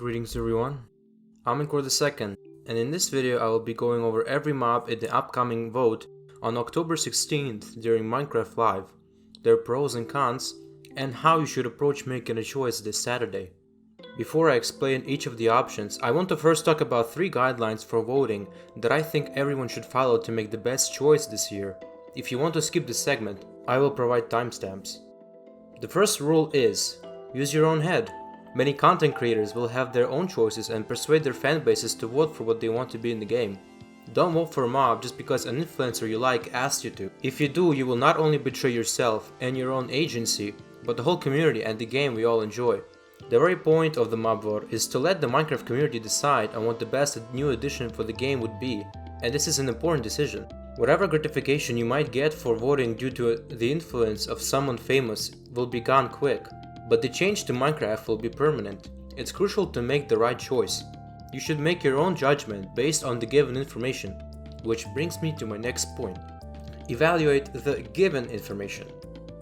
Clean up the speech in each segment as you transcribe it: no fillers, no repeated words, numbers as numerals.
Greetings everyone, I'm Encore the Second, and in this video I will be going over every mob in the upcoming vote on October 16th during Minecraft Live, their pros and cons, and how you should approach making a choice this Saturday. Before I explain each of the options, I want to first talk about 3 guidelines for voting that I think everyone should follow to make the best choice this year. If you want to skip this segment, I will provide timestamps. The first rule is, use your own head. Many content creators will have their own choices and persuade their fan bases to vote for what they want to be in the game. Don't vote for a mob just because an influencer you like asked you to. If you do, you will not only betray yourself and your own agency, but the whole community and the game we all enjoy. The very point of the mob vote is to let the Minecraft community decide on what the best new addition for the game would be, and this is an important decision. Whatever gratification you might get for voting due to the influence of someone famous will be gone quick. But the change to Minecraft will be permanent. It's crucial to make the right choice. You should make your own judgment based on the given information, which brings me to my next point. Evaluate the given information.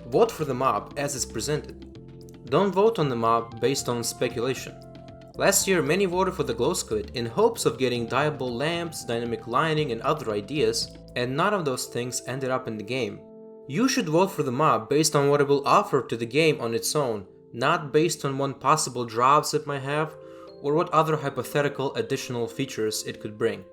Vote for the mob as it's presented. Don't vote on the mob based on speculation. Last year, many voted for the glow squid in hopes of getting dyeable lamps, dynamic lighting, and other ideas, and none of those things ended up in the game. You should vote for the mob based on what it will offer to the game on its own, not based on what possible drops it might have, or what other hypothetical additional features it could bring.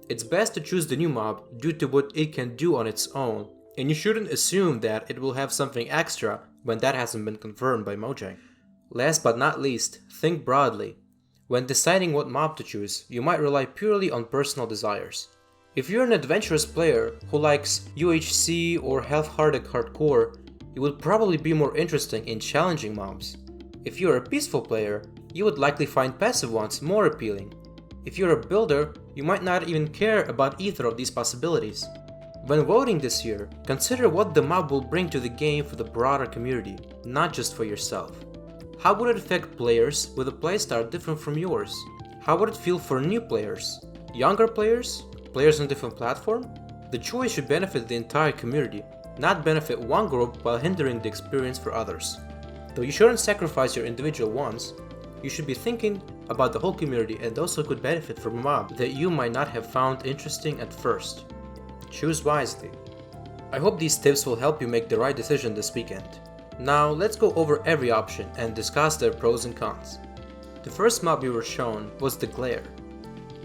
It's best to choose the new mob due to what it can do on its own, and you shouldn't assume that it will have something extra when that hasn't been confirmed by Mojang. Last but not least, think broadly. When deciding what mob to choose, you might rely purely on personal desires. If you're an adventurous player who likes UHC or half-hearted hardcore, you would probably be more interested in challenging mobs. If you're a peaceful player, you would likely find passive ones more appealing. If you're a builder, you might not even care about either of these possibilities. When voting this year, consider what the mob will bring to the game for the broader community, not just for yourself. How would it affect players with a playstyle different from yours? How would it feel for new players? Younger players? Players on a different platform? The choice should benefit the entire community, not benefit one group while hindering the experience for others. Though you shouldn't sacrifice your individual wants, you should be thinking about the whole community and those who could benefit from a mob that you might not have found interesting at first. Choose wisely. I hope these tips will help you make the right decision this weekend. Now let's go over every option and discuss their pros and cons. The first mob we were shown was the glare.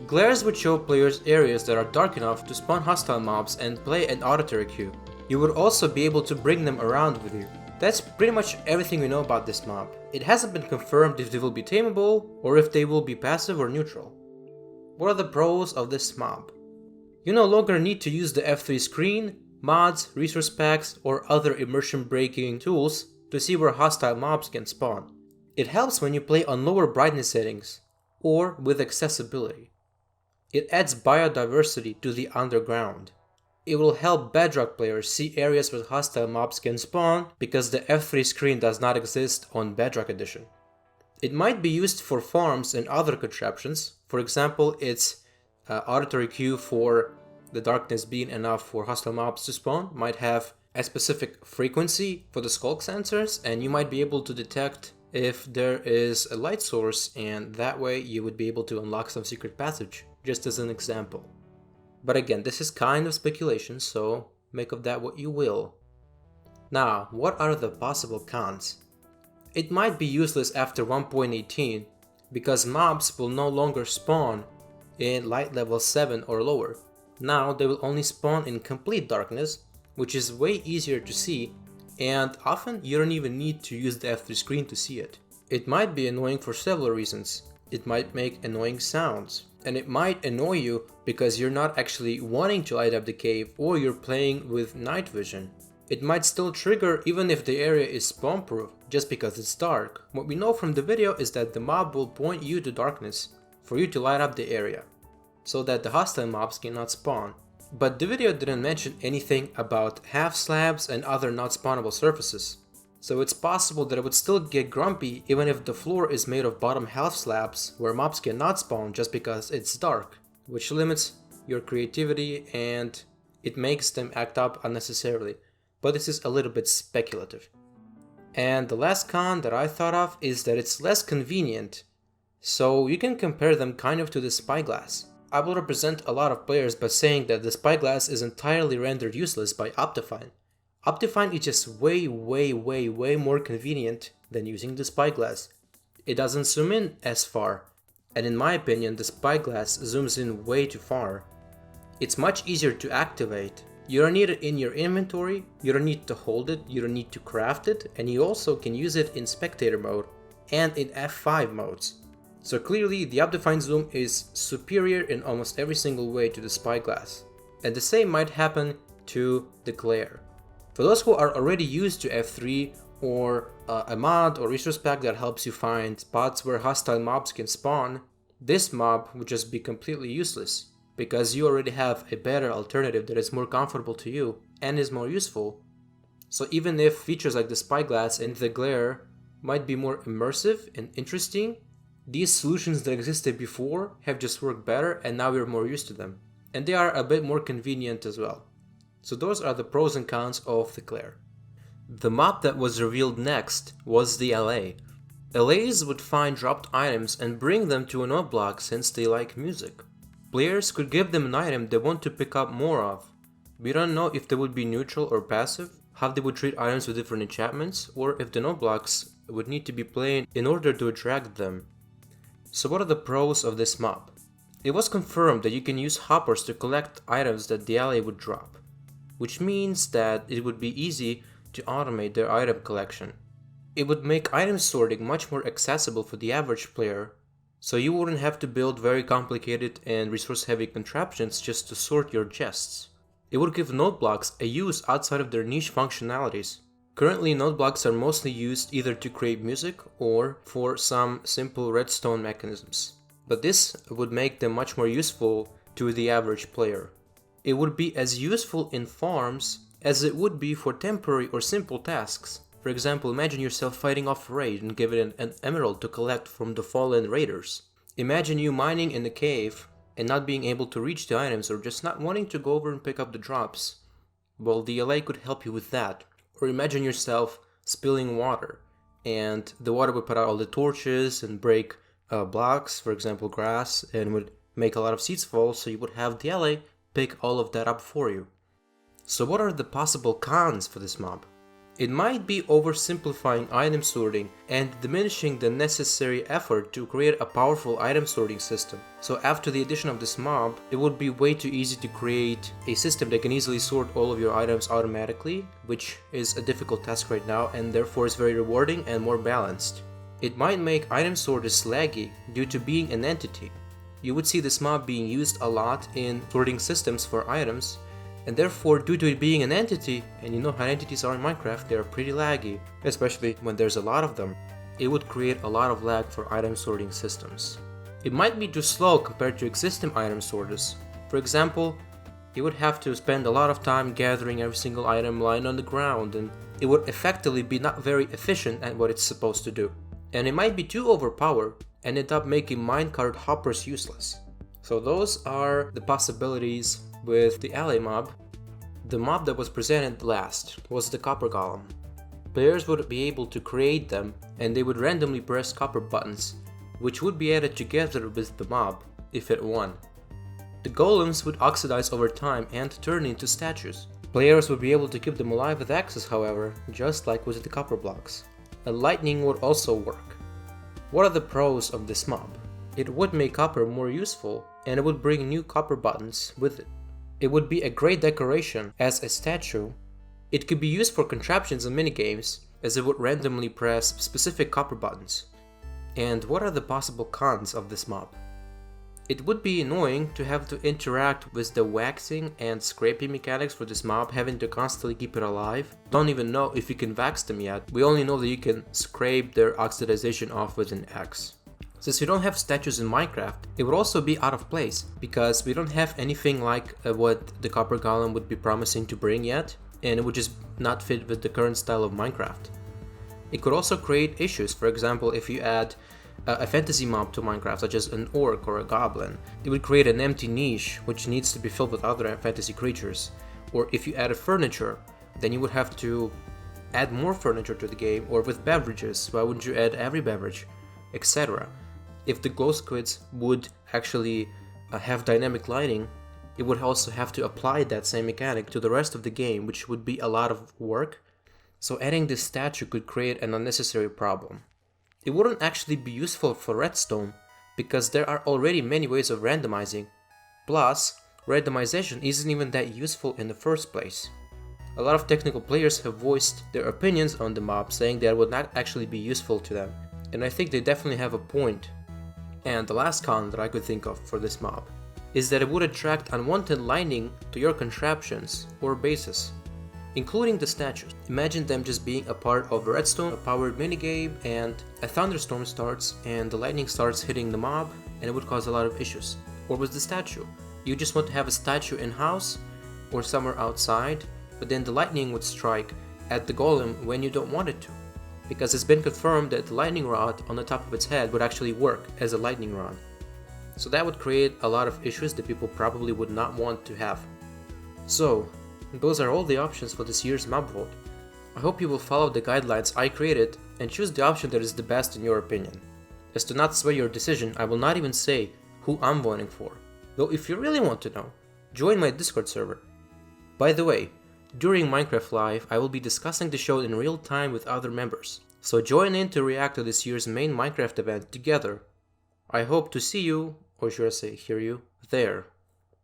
Glares would show players areas that are dark enough to spawn hostile mobs and play an auditory cue. You would also be able to bring them around with you. That's pretty much everything we know about this mob. It hasn't been confirmed if they will be tameable or if they will be passive or neutral. What are the pros of this mob? You no longer need to use the F3 screen, mods, resource packs, or other immersion breaking tools to see where hostile mobs can spawn. It helps when you play on lower brightness settings or with accessibility. It adds biodiversity to the underground. It will help Bedrock players see areas where hostile mobs can spawn because the F3 screen does not exist on Bedrock Edition. It might be used for farms and other contraptions. For example, its auditory cue for the darkness being enough for hostile mobs to spawn might have a specific frequency for the skulk sensors, and you might be able to detect if there is a light source, and that way you would be able to unlock some secret passage, just as an example. But again, this is kind of speculation, so make of that what you will. Now, what are the possible cons? It might be useless after 1.18 because mobs will no longer spawn in light level 7 or lower. Now they will only spawn in complete darkness, which is way easier to see, and often you don't even need to use the F3 screen to see it. It might be annoying for several reasons. It might make annoying sounds, and it might annoy you because you're not actually wanting to light up the cave or you're playing with night vision. It might still trigger even if the area is spawn proof just because it's dark. What we know from the video is that the mob will point you to darkness for you to light up the area, so that the hostile mobs cannot spawn. But the video didn't mention anything about half slabs and other not spawnable surfaces. So it's possible that it would still get grumpy even if the floor is made of bottom half slabs where mobs cannot spawn just because it's dark, which limits your creativity and it makes them act up unnecessarily. But this is a little bit speculative. And the last con that I thought of is that it's less convenient So you can compare them kind of to the spyglass. I will represent a lot of players by saying that the spyglass is entirely rendered useless by Optifine. Optifine is just way more convenient than using the spyglass. It doesn't zoom in as far, and in my opinion the spyglass zooms in way too far. It's much easier to activate. You don't need it in your inventory, you don't need to hold it, you don't need to craft it, and you also can use it in spectator mode and in F5 modes. So clearly the Optifine zoom is superior in almost every single way to the spyglass. And the same might happen to the glare. For those who are already used to F3 or a mod or resource pack that helps you find spots where hostile mobs can spawn, this mob would just be completely useless, because you already have a better alternative that is more comfortable to you and is more useful. So even if features like the spyglass and the glare might be more immersive and interesting, these solutions that existed before have just worked better and now we're more used to them. And they are a bit more convenient as well. So those are the pros and cons of the glare. The mob that was revealed next was the Allay. Allays would find dropped items and bring them to a note block since they like music. Players could give them an item they want to pick up more of. We don't know if they would be neutral or passive, how they would treat items with different enchantments, or if the note blocks would need to be played in order to attract them. So what are the pros of this mob? It was confirmed that you can use hoppers to collect items that the Allay would drop, which means that it would be easy to automate their item collection. It would make item sorting much more accessible for the average player, so you wouldn't have to build very complicated and resource-heavy contraptions just to sort your chests. It would give note blocks a use outside of their niche functionalities. Currently, note blocks are mostly used either to create music or for some simple redstone mechanisms, but this would make them much more useful to the average player. It would be as useful in farms as it would be for temporary or simple tasks. For example, imagine yourself fighting off a raid and give it an emerald to collect from the fallen raiders. Imagine you mining in a cave and not being able to reach the items or just not wanting to go over and pick up the drops. Well, the Allay could help you with that. Or imagine yourself spilling water and the water would put out all the torches and break blocks, for example grass, and would make a lot of seeds fall, so you would have the Allay pick all of that up for you. So what are the possible cons for this mob? It might be oversimplifying item sorting and diminishing the necessary effort to create a powerful item sorting system. So after the addition of this mob, it would be way too easy to create a system that can easily sort all of your items automatically, which is a difficult task right now and therefore is very rewarding and more balanced. It might make item sorters laggy due to being an entity. You would see this mob being used a lot in sorting systems for items, and therefore due to it being an entity, and you know how entities are in Minecraft, they are pretty laggy, especially when there's a lot of them, it would create a lot of lag for item sorting systems. It might be too slow compared to existing item sorters. For example, you would have to spend a lot of time gathering every single item lying on the ground, and it would effectively be not very efficient at what it's supposed to do. And it might be too overpowered and end up making minecart hoppers useless. So those are the possibilities with the Allay mob. The mob that was presented last was the copper golem. Players would be able to create them and they would randomly press copper buttons, which would be added together with the mob if it won. The golems would oxidize over time and turn into statues. Players would be able to keep them alive with axes, however, just like with the copper blocks. And lightning would also work. What are the pros of this mob? It would make copper more useful and it would bring new copper buttons with it. It would be a great decoration as a statue. It could be used for contraptions and minigames, as it would randomly press specific copper buttons. And what are the possible cons of this mob? It would be annoying to have to interact with the waxing and scraping mechanics for this mob, having to constantly keep it alive. Don't even know if you can wax them yet. We only know that you can scrape their oxidization off with an axe. Since we don't have statues in Minecraft, it would also be out of place, because we don't have anything like what the copper golem would be promising to bring yet, and it would just not fit with the current style of Minecraft. It could also create issues. For example, if you add a fantasy mob to Minecraft, such as an orc or a goblin, it would create an empty niche which needs to be filled with other fantasy creatures. Or if you add a furniture, then you would have to add more furniture to the game, or with beverages, why wouldn't you add every beverage, etc. if the glow squids would actually have dynamic lighting, it would also have to apply that same mechanic to the rest of the game, which would be a lot of work. So adding this statue could create an unnecessary problem. It wouldn't actually be useful for redstone, because there are already many ways of randomizing. Plus, randomization isn't even that useful in the first place. A lot of technical players have voiced their opinions on the mob, saying that it would not actually be useful to them, and I think they definitely have a point. And the last con that I could think of for this mob is that it would attract unwanted lightning to your contraptions or bases, including the statues. Imagine them just being a part of a redstone powered minigame, and a thunderstorm starts and the lightning starts hitting the mob, and it would cause a lot of issues. Or with the statue, you just want to have a statue in-house or somewhere outside, but then the lightning would strike at the golem when you don't want it to, because it's been confirmed that the lightning rod on the top of its head would actually work as a lightning rod. So that would create a lot of issues that people probably would not want to have. So, those are all the options for this year's mob vote. I hope you will follow the guidelines I created and choose the option that is the best in your opinion. As to not sway your decision, I will not even say who I'm voting for, though if you really want to know, join my Discord server. By the way, during Minecraft Live, I will be discussing the show in real time with other members, so join in to react to this year's main Minecraft event together. I hope to see you, or should I say hear you, there.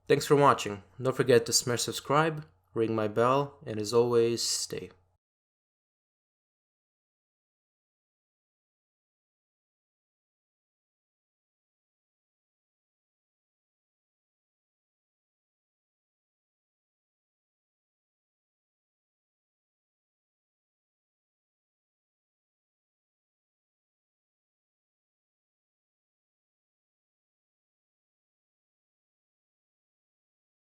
Thanks for watching. Don't forget to smash subscribe, ring my bell, and as always, stay.